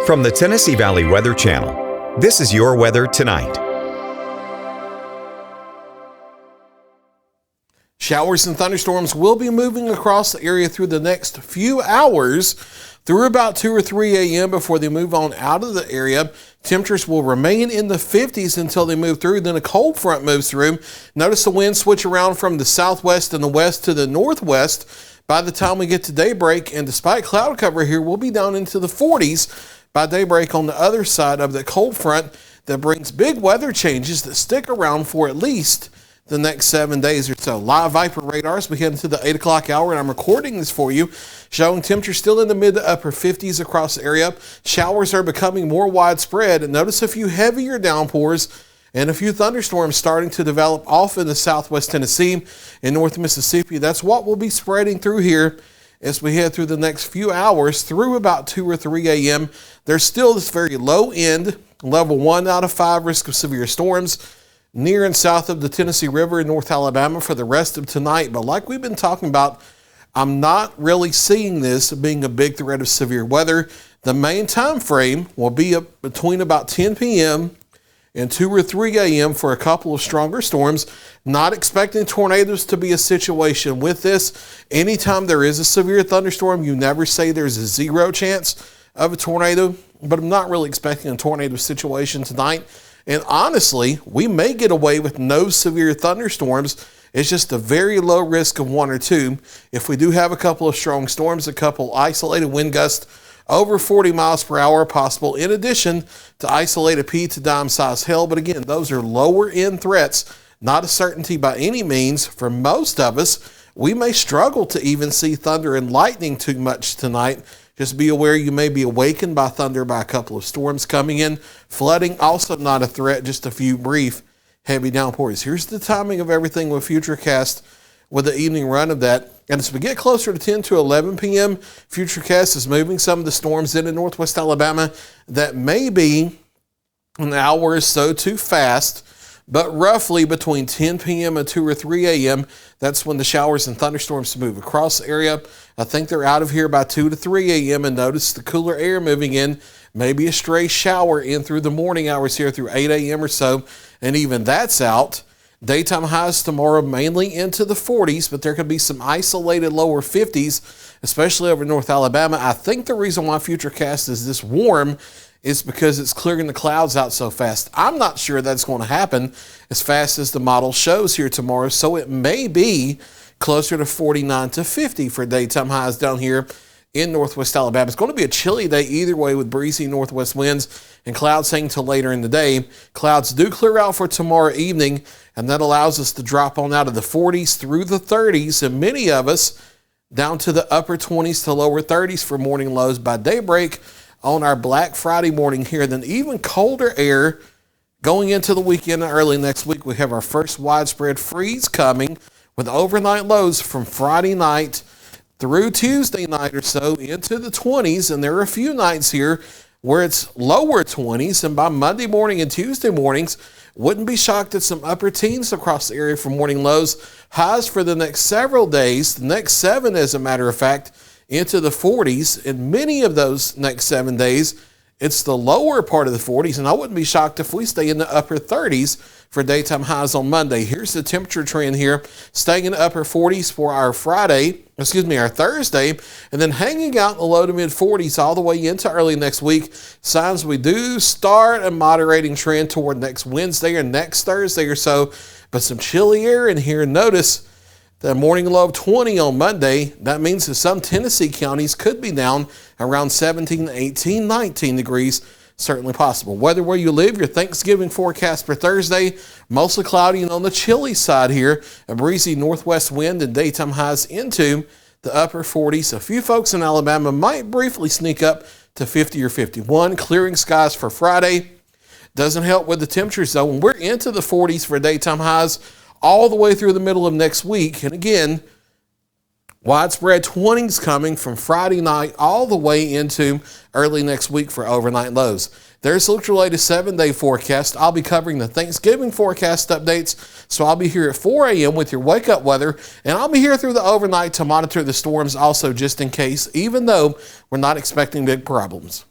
From the Tennessee Valley Weather Channel, this is your weather tonight. Showers and thunderstorms will be moving across the area through the next few hours through about 2 or 3 a.m. before they move on out of the area. Temperatures will remain in the 50s until they move through. Then a cold front moves through. Notice the winds switch around from the southwest and the west to the northwest by the time we get to daybreak. And despite cloud cover here, we'll be down into the 40s by daybreak on the other side of the cold front that brings big weather changes that stick around for at least the next 7 days or so. Live Viper radars, we head into the 8 o'clock hour, and I'm recording this for you, showing temperatures still in the mid to upper 50s across the area. Showers are becoming more widespread, and notice a few heavier downpours and a few thunderstorms starting to develop off in the southwest Tennessee and north Mississippi. That's what will be spreading through here as we head through the next few hours through about 2 or 3 a.m. There's still this very low end, level 1 out of 5 risk of severe storms near and south of the Tennessee River in North Alabama for the rest of tonight. But like we've been talking about, I'm not really seeing this being a big threat of severe weather. The main time frame will be up between about 10 p.m. and 2 or 3 a.m. for a couple of stronger storms. Not expecting tornadoes to be a situation with this. Anytime there is a severe thunderstorm, you never say there's a 0 chance of a tornado, but I'm not really expecting a tornado situation tonight. And honestly, we may get away with no severe thunderstorms. It's just a very low risk of 1 or 2. If we do have a couple of strong storms, a couple isolated wind gusts over 40 miles per hour possible, in addition to isolated pea to dime size hail. But again, those are lower end threats, not a certainty by any means. For most of us, we may struggle to even see thunder and lightning too much tonight. Just be aware you may be awakened by thunder by a couple of storms coming in. Flooding, also not a threat, just a few brief heavy downpours. Here's the timing of everything with Futurecast with the evening run of that. And as we get closer to 10 to 11 p.m., Futurecast is moving some of the storms into northwest Alabama that may be an hour or so too fast. But roughly between 10 p.m. and 2 or 3 a.m., that's when the showers and thunderstorms move across the area. I think they're out of here by 2 to 3 a.m. and notice the cooler air moving in. Maybe a stray shower in through the morning hours here through 8 a.m. or so, and even that's out. Daytime highs tomorrow mainly into the 40s, but there could be some isolated lower 50s, especially over North Alabama. I think the reason why Futurecast is this warm is because it's clearing the clouds out so fast. I'm not sure that's going to happen as fast as the model shows here tomorrow, so it may be closer to 49 to 50 for daytime highs down here in northwest Alabama. It's going to be a chilly day either way with breezy northwest winds and clouds hanging till later in the day. Clouds do clear out for tomorrow evening, and that allows us to drop on out of the 40s through the 30s, and many of us down to the upper 20s to lower 30s for morning lows by daybreak on our Black Friday morning here. Then even colder air going into the weekend and early next week. We have our first widespread freeze coming with overnight lows from Friday night through Tuesday night or so into the 20s. And there are a few nights here where it's lower 20s. And by Monday morning and Tuesday mornings, wouldn't be shocked at some upper teens across the area for morning lows. Highs for the next several days, the next 7 as a matter of fact, into the 40s. And many of those next 7 days, it's the lower part of the 40s, and I wouldn't be shocked if we stay in the upper 30s for daytime highs on Monday. Here's the temperature trend here, staying in the upper 40s for our Thursday, and then hanging out in the low to mid 40s all the way into early next week. Signs we do start a moderating trend toward next Wednesday or next Thursday or so, but some chilly air in here. Notice the morning low of 20 on Monday. That means that some Tennessee counties could be down around 17, 18, 19 degrees. Certainly possible. Weather where you live, your Thanksgiving forecast for Thursday, mostly cloudy and on the chilly side here. A breezy northwest wind and daytime highs into the upper 40s. A few folks in Alabama might briefly sneak up to 50 or 51. Clearing skies for Friday. Doesn't help with the temperatures though. When we're into the 40s for daytime highs all the way through the middle of next week. And again, widespread 20s coming from Friday night all the way into early next week for overnight lows. There's the latest 7-day forecast. I'll be covering the Thanksgiving forecast updates, so I'll be here at 4 a.m. with your wake-up weather, and I'll be here through the overnight to monitor the storms also just in case, even though we're not expecting big problems.